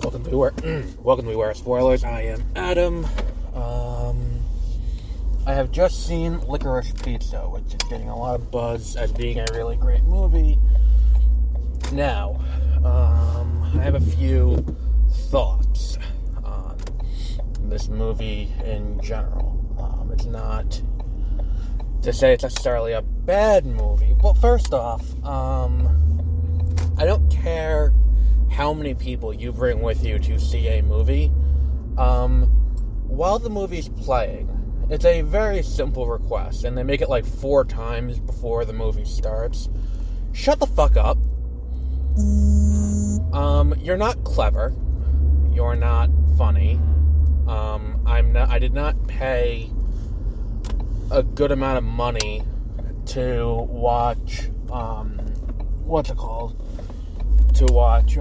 Welcome to Beware Spoilers. I am Adam. I have just seen Licorice Pizza, which is getting a lot of buzz as being a really great movie. Now, I have a few thoughts on this movie in general. It's not to say it's necessarily a bad movie. Well, first off, I don't care how many people you bring with you to see a movie. While the movie's playing, it's a very simple request, and they make it like 4 times before the movie starts. Shut the fuck up. You're not clever. You're not funny. I did not pay a good amount of money to watch, to watch,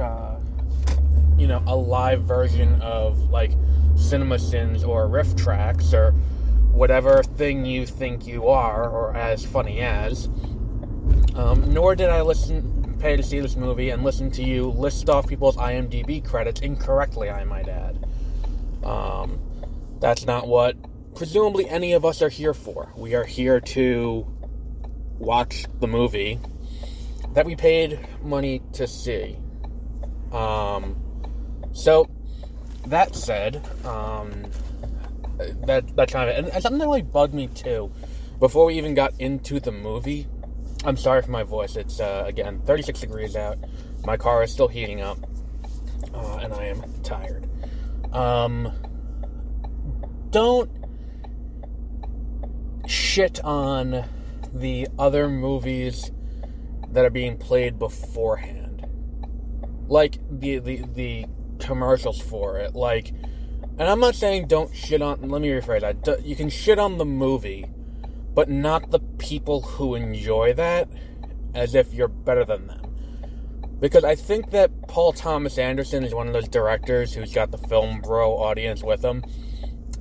a live version of, like, Cinema Sins or Riff Tracks or whatever thing you think you are, or as funny as. Nor did I pay to see this movie and listen to you list off people's IMDb credits incorrectly, I might add. That's not what presumably any of us are here for. We are here to watch the movie that we paid money to see. So, that said, that's kind of it. And something that really bugged me, too, before we even got into the movie. I'm sorry for my voice. It's, again, 36 degrees out. My car is still heating up. And I am tired. Don't shit on the other movies that are being played beforehand. Like, the commercials for it. Like, and I'm not saying don't shit on, let me rephrase that. You can shit on the movie, but not the people who enjoy that as if you're better than them. Because I think that Paul Thomas Anderson is one of those directors who's got the Film Bro audience with him.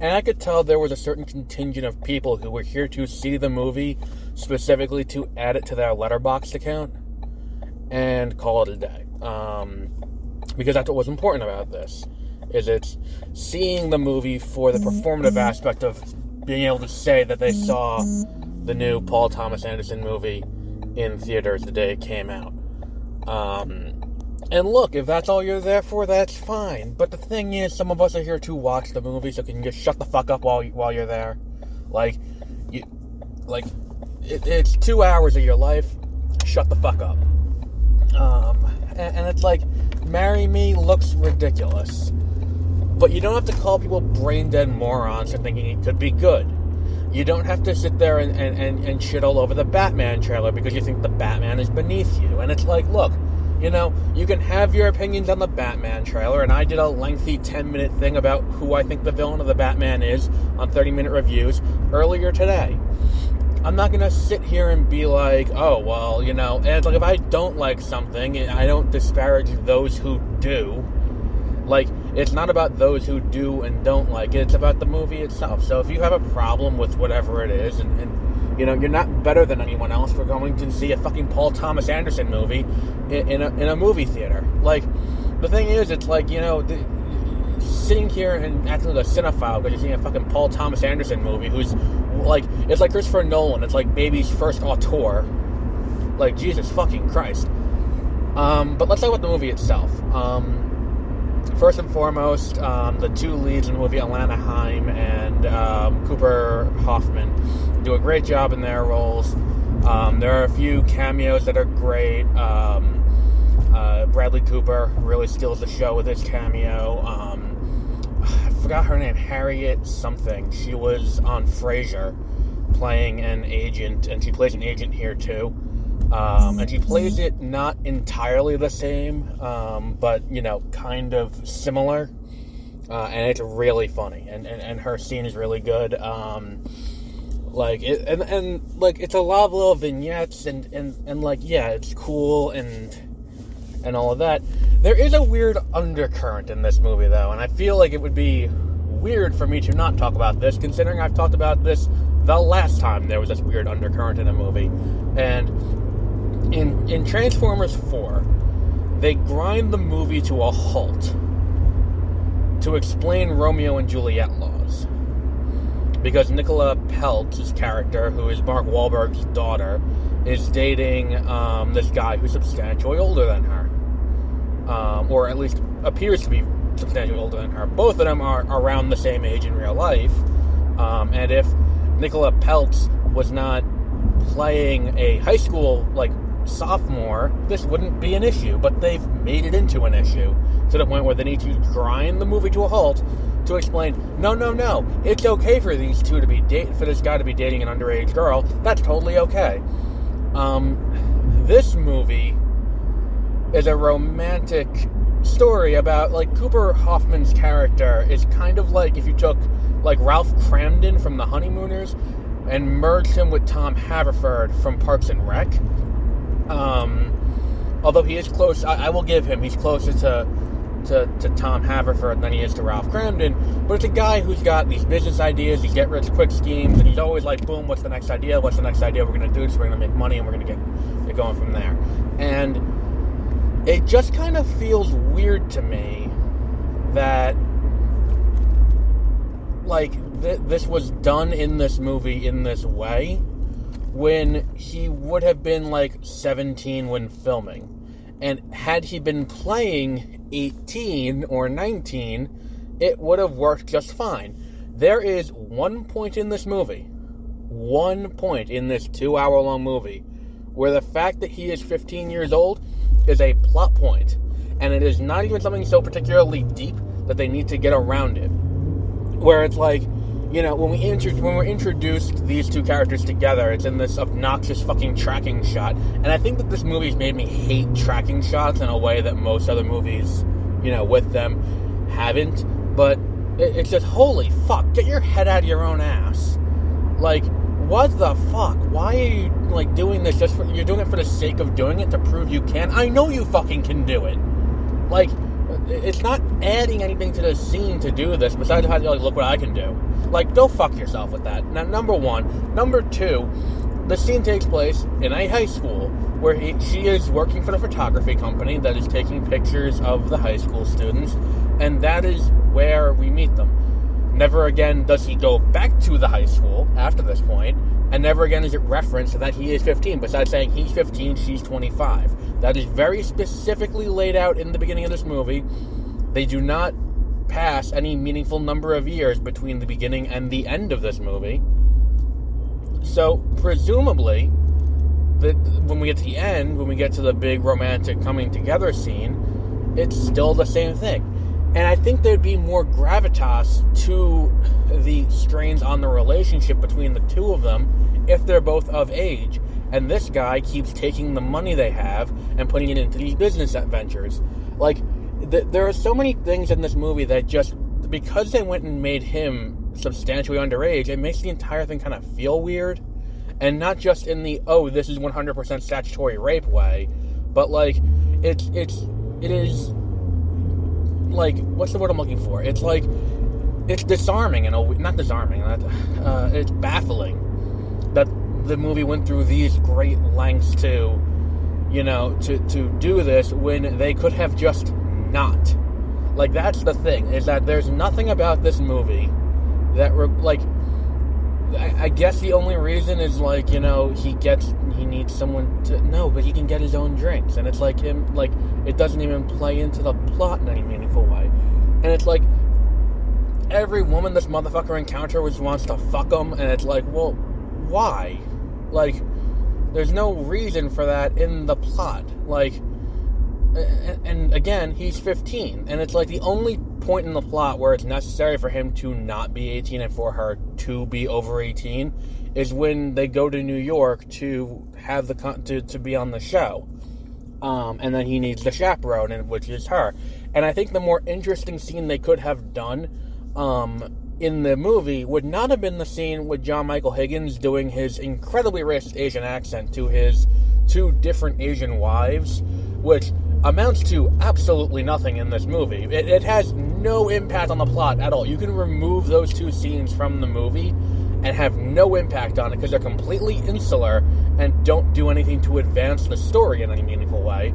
And I could tell there was a certain contingent of people who were here to see the movie specifically to add it to their Letterboxd account and call it a day. Because that's what was important about this, is it's seeing the movie for the performative aspect of being able to say that they saw the new Paul Thomas Anderson movie in theaters the day it came out. And look, if that's all you're there for, that's fine. But the thing is, some of us are here to watch the movie, so can you just shut the fuck up while you're there? It's 2 hours of your life. Shut the fuck up. And it's like, Marry Me looks ridiculous. But you don't have to call people brain-dead morons for thinking it could be good. You don't have to sit there and shit all over the Batman trailer because you think the Batman is beneath you. And it's like, look, you can have your opinions on the Batman trailer, and I did a lengthy 10-minute thing about who I think the villain of the Batman is on 30-minute reviews earlier today. I'm not going to sit here and be like, oh, well, and it's like, if I don't like something, I don't disparage those who do. Like, it's not about those who do and don't like it, it's about the movie itself. So if you have a problem with whatever it is, and you're not better than anyone else for going to see a fucking Paul Thomas Anderson movie in a movie theater. Like, the thing is, it's like, sitting here and acting like a cinephile because you're seeing a fucking Paul Thomas Anderson movie who's, like, it's like Christopher Nolan. It's like baby's first auteur. Like, Jesus fucking Christ. But let's talk about the movie itself. First and foremost, the 2 leads in the movie, Alana Haim and Cooper Hoffman, do a great job in their roles. There are a few cameos that are great. Bradley Cooper really steals the show with his cameo. I forgot her name, Harriet something. She was on Frasier playing an agent, and she plays an agent here too. And she plays it not entirely the same, but, kind of similar. And it's really funny. And her scene is really good. It's a lot of little vignettes, and it's cool and all of that. There is a weird undercurrent in this movie, though, and I feel like it would be weird for me to not talk about this, considering I've talked about this the last time there was this weird undercurrent in a movie. And in Transformers 4, they grind the movie to a halt to explain Romeo and Juliet laws. Because Nicola Peltz's character, who is Mark Wahlberg's daughter, is dating this guy who's substantially older than her. Or at least appears to be substantially older than her. Both of them are around the same age in real life. And if Nicola Peltz was not playing a high school, sophomore, this wouldn't be an issue. But they've made it into an issue to the point where they need to grind the movie to a halt to explain, no, it's okay for these two to be for this guy to be dating an underage girl. That's totally okay. This movie is a romantic story about, Cooper Hoffman's character is kind of like if you took, Ralph Cramden from The Honeymooners and merged him with Tom Haverford from Parks and Rec. Although he is close, I will give him, he's closer to Tom Haverford than he is to Ralph Cramden, but it's a guy who's got these business ideas, these get-rich-quick schemes, and he's always like, boom, what's the next idea we're going to do, so we're going to make money, and we're going to get going from there. And it just kind of feels weird to me that, this was done in this movie in this way, when he would have been, 17 when filming. And had he been playing 18 or 19, it would have worked just fine. There is one point in this movie, 2-hour-long movie, where the fact that he is 15 years old is a plot point. And it is not even something so particularly deep that they need to get around it. Where it's when we're introduced these two characters together, it's in this obnoxious fucking tracking shot. And I think that this movie's made me hate tracking shots in a way that most other movies, with them haven't. But it's just, holy fuck, get your head out of your own ass. What the fuck? Why are you, doing this you're doing it for the sake of doing it to prove you can? I know you fucking can do it. It's not adding anything to the scene to do this, besides how look what I can do. Go fuck yourself with that. Now, number one. Number two, the scene takes place in a high school where she is working for the photography company that is taking pictures of the high school students, and that is where we meet them. Never again does he go back to the high school after this point, and never again is it referenced that he is 15, besides saying he's 15, she's 25. That is very specifically laid out in the beginning of this movie. They do not pass any meaningful number of years between the beginning and the end of this movie. So, presumably, when we get to the end, when we get to the big romantic coming together scene, it's still the same thing. And I think there'd be more gravitas to the strains on the relationship between the two of them if they're both of age. And this guy keeps taking the money they have and putting it into these business ventures. There are so many things in this movie that just, because they went and made him substantially underage, it makes the entire thing kind of feel weird. And not just in the, this is 100% statutory rape way, but, it is, what's the word I'm looking for? It's, it's disarming, not disarming, it's baffling that the movie went through these great lengths to do this when they could have just not. That's the thing, is that there's nothing about this movie that, I guess the only reason is, he needs someone to, no, but he can get his own drinks, and it's it doesn't even play into the plot in any meaningful way, and it's every woman this motherfucker encounters wants to fuck him, and it's well, why? There's no reason for that in the plot, and again, he's 15, and it's the only point in the plot where it's necessary for him to not be 18 and for her to be over 18 is when they go to New York to have to be on the show, and then he needs the chaperone, which is her. And I think the more interesting scene they could have done in the movie would not have been the scene with John Michael Higgins doing his incredibly racist Asian accent to his two different Asian wives, which amounts to absolutely nothing in this movie. It has no impact on the plot at all. You can remove those two scenes from the movie and have no impact on it because they're completely insular and don't do anything to advance the story in any meaningful way.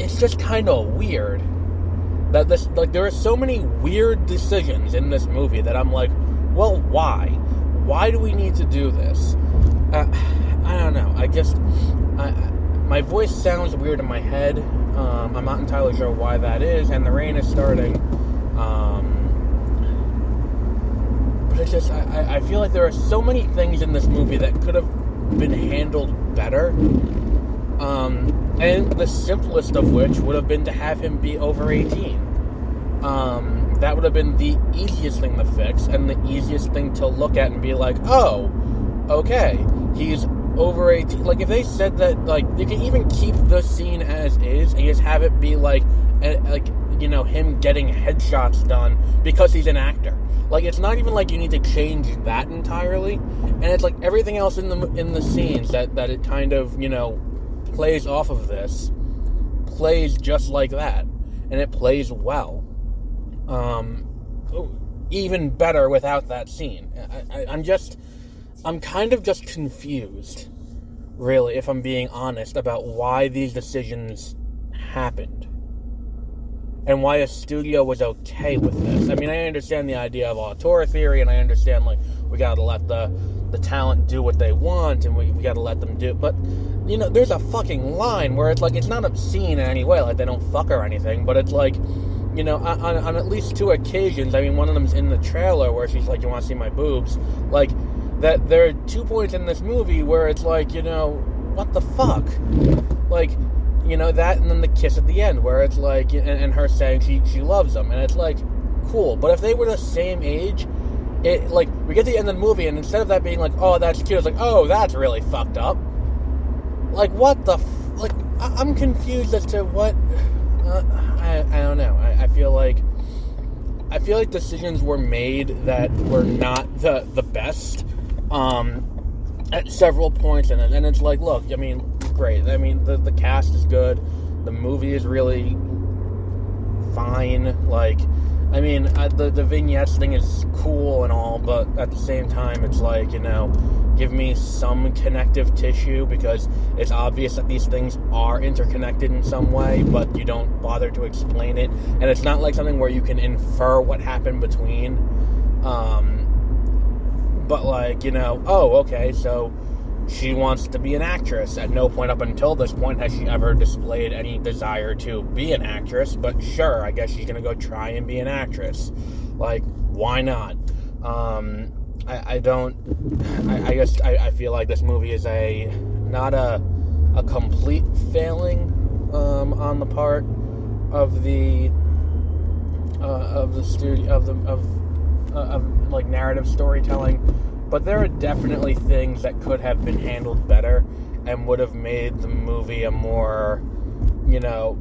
It's just kind of weird. That this, like, there are so many weird decisions in this movie that I'm like, well, why? Why do we need to do this? I don't know. My voice sounds weird in my head. I'm not entirely sure why that is, and the rain is starting. But it's just, I feel like there are so many things in this movie that could have been handled better. And the simplest of which would have been to have him be over 18. That would have been the easiest thing to fix, and the easiest thing to look at and be like, oh, okay, he's over 18. Like, if they said that, like, you can even keep the scene as is, and just have it be like, him getting headshots done because he's an actor. Like, it's not even like you need to change that entirely, and it's like everything else in the scenes that it kind of, plays off of this, plays just like that, and it plays well. Even better without that scene. I'm kind of just confused, really, if I'm being honest, about why these decisions happened. And why a studio was okay with this. I mean, I understand the idea of auteur theory, and I understand, like, we gotta let the talent do what they want, and we gotta let them do, but, there's a fucking line where it's like, it's not obscene in any way, like, they don't fuck or anything, but it's like, on at least 2 occasions, I mean, one of them's in the trailer where she's like, you want to see my boobs? Like, that there are 2 points in this movie where it's like, what the fuck? Like, that, and then the kiss at the end where it's like, and her saying she loves him, and it's like, cool. But if they were the same age, it, like, we get to the end of the movie, and instead of that being like, oh, that's cute, it's like, oh, that's really fucked up. Like, what the like, I'm confused as to what... I don't know. I feel like decisions were made that were not the best at several points in it, and it's like, look, I mean, great. I mean, the cast is good. The movie is really fine. Like, I mean, the vignettes thing is cool and all, but at the same time, it's like, give me some connective tissue, because it's obvious that these things are interconnected in some way, but you don't bother to explain it, and it's not like something where you can infer what happened between, but like, oh, okay, so she wants to be an actress. At no point up until this point has she ever displayed any desire to be an actress, but sure, I guess she's gonna go try and be an actress. Like, why not? I guess I feel like this movie is not a complete failing on the part of the studio of like narrative storytelling, but there are definitely things that could have been handled better and would have made the movie a more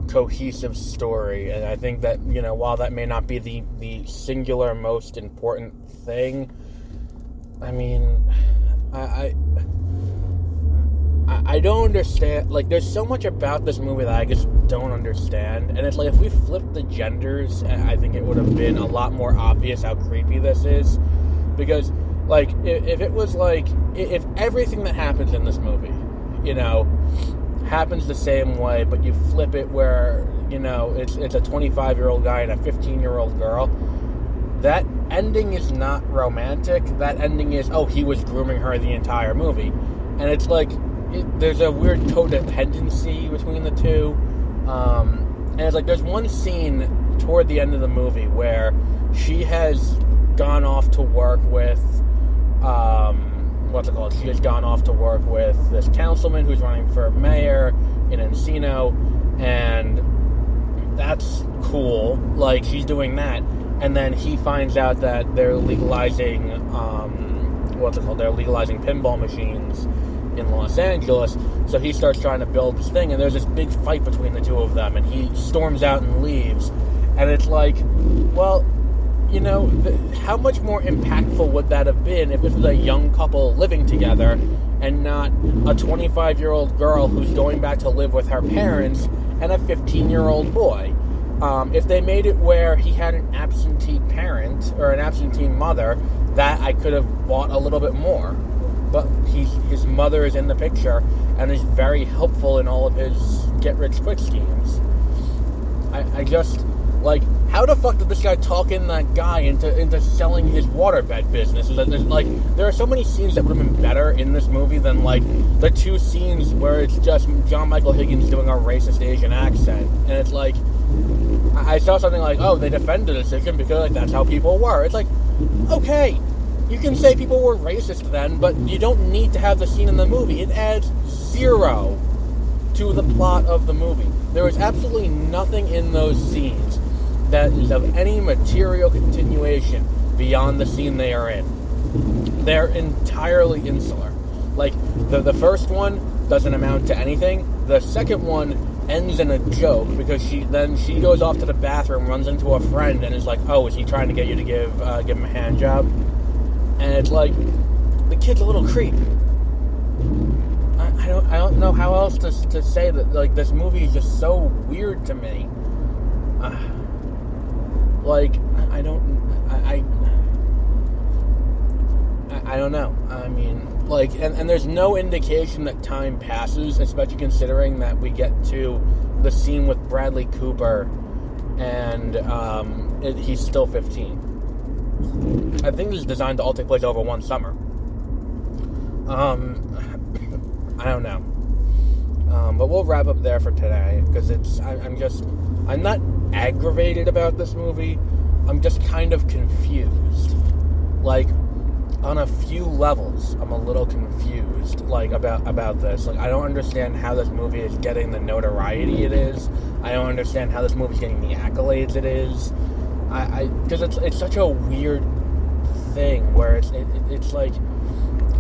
cohesive story. And I think that while that may not be the singular most important thing, I mean, I don't understand. Like, there's so much about this movie that I just don't understand. And it's like, if we flipped the genders, I think it would have been a lot more obvious how creepy this is. Because, like, if it was like, if everything that happens in this movie, happens the same way, but you flip it where, it's a 25-year-old guy and a 15-year-old girl, that ending is not romantic. That ending is, oh, he was grooming her the entire movie. And it's like, there's a weird codependency between the two. And it's like, there's one scene toward the end of the movie where she has gone off to work with, she has gone off to work with this councilman who's running for mayor in Encino, and that's cool. Like, she's doing that. And then he finds out that they're legalizing, they're legalizing pinball machines in Los Angeles. So he starts trying to build this thing, and there's this big fight between the two of them, and he storms out and leaves. And it's like, well, how much more impactful would that have been if this was a young couple living together and not a 25-year-old girl who's going back to live with her parents and a 15-year-old boy? If they made it where he had an absentee parent or an absentee mother, that I could have bought a little bit more. But his mother is in the picture and is very helpful in all of his get-rich-quick schemes. I just, like, how the fuck did this guy talk in that guy into selling his waterbed business? There are so many scenes that would have been better in this movie than, like, the two scenes where it's just John Michael Higgins doing a racist Asian accent. And it's like, I saw something like, oh, they defended the decision because, like, that's how people were. It's like, okay, you can say people were racist then, but you don't need to have the scene in the movie. It adds zero to the plot of the movie. There is absolutely nothing in those scenes that is of any material continuation beyond the scene they are in. They're entirely insular. Like, the first one doesn't amount to anything. The second one ends in a joke because she goes off to the bathroom, runs into a friend, and is like, oh, is he trying to get you to give him a hand job? And it's like, the kid's a little creep. I don't know how else to say that. Like, this movie is just so weird to me. I don't know. I mean, like, and there's no indication that time passes, especially considering that we get to the scene with Bradley Cooper, and he's still 15. I think this is designed to all take place over one summer. I don't know. But we'll wrap up there for today, because I'm not aggravated about this movie. I'm just kind of confused. Like, on a few levels, I'm a little confused, like, about this. Like, I don't understand how this movie is getting the notoriety it is. I don't understand how this movie is getting the accolades it is. Because it's such a weird thing where it's like,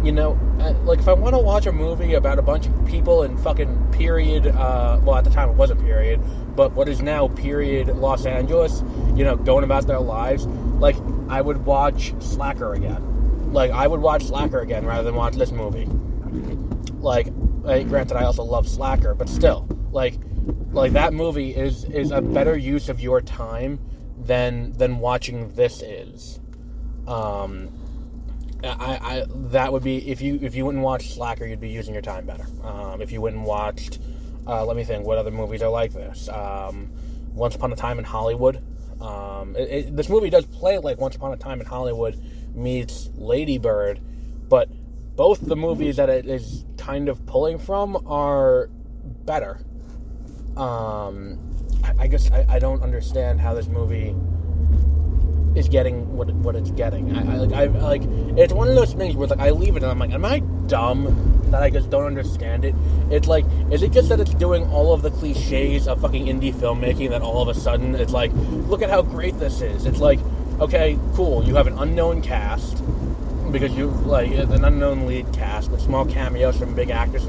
you know, like, if I want to watch a movie about a bunch of people in fucking period, well, at the time it wasn't period, but what is now period Los Angeles, you know, going about their lives, like, I would watch Slacker again. Like, I would watch Slacker again rather than watch this movie. Like, granted, I also love Slacker, but still, like that movie is a better use of your time than watching this is. That would be, if you wouldn't watch Slacker, you'd be using your time better. If you wouldn't watched, let me think, what other movies are like this? Once Upon a Time in Hollywood. This movie does play like Once Upon a Time in Hollywood meets Lady Bird, but both the movies that it is kind of pulling from are better. I guess I don't understand how this movie is getting what it's getting. I it's one of those things where, like, I leave it and I'm like, am I dumb that I just don't understand it? It's like, is it just that it's doing all of the cliches of fucking indie filmmaking that all of a sudden it's like, look at how great this is? It's like, okay, cool, you have an unknown cast, because you, like, an unknown lead cast with small cameos from big actors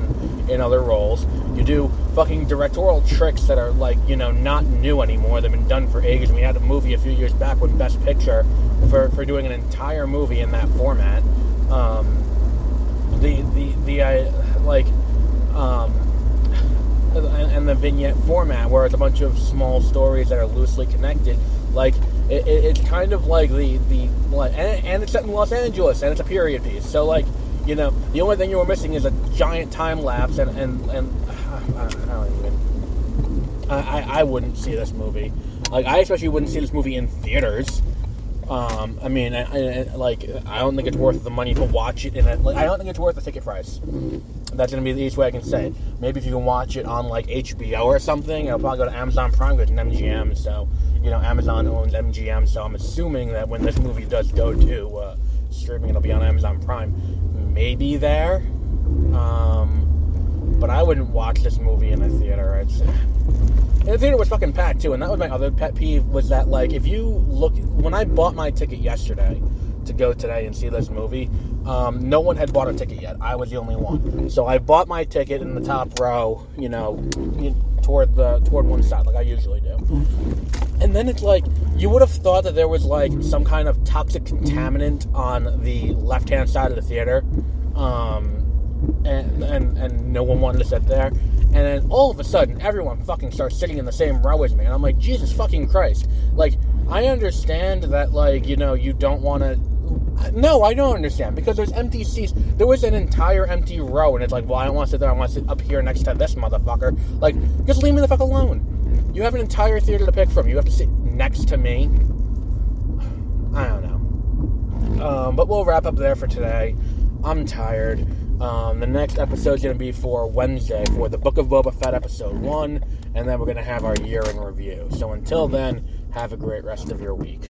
in other roles. You do fucking directorial tricks that are, like, you know, not new anymore. They've been done for ages. We had a movie a few years back with Best Picture for doing an entire movie in that format. And the vignette format, where it's a bunch of small stories that are loosely connected. Like, it's kind of like and it's set in Los Angeles, and it's a period piece. So, like, you know, the only thing you were missing is a giant time lapse, and I wouldn't see this movie. Like, I especially wouldn't see this movie in theaters. I mean, I don't think it's worth the money to watch it I don't think it's worth the ticket price. That's going to be the easiest way I can say it. Maybe if you can watch it on, like, HBO or something, it'll probably go to Amazon Prime, because it's an MGM, so, you know, Amazon owns MGM, so I'm assuming that when this movie does go to streaming, it'll be on Amazon Prime. Maybe there. But I wouldn't watch this movie in a theater. And the theater was fucking packed, too, and that was my other pet peeve, was that, like, if you look, when I bought my ticket yesterday to go today and see this movie, no one had bought a ticket yet. I was the only one. So I bought my ticket in the top row, you know, toward one side, like I usually do. And then it's like, you would have thought that there was, like, some kind of toxic contaminant on the left-hand side of the theater, and no one wanted to sit there. And then all of a sudden, everyone fucking starts sitting in the same row as me. And I'm like, Jesus fucking Christ. Like, I understand that, like, you know, you don't want to... No, I don't understand, because there's empty seats. There was an entire empty row, and it's like, well, I don't want to sit there. I want to sit up here next to this motherfucker. Like, just leave me the fuck alone. You have an entire theater to pick from. You have to sit next to me. I don't know. But we'll wrap up there for today. I'm tired. The next episode is going to be for Wednesday for the Book of Boba Fett episode 1, and then we're going to have our year in review. So until then, have a great rest of your week.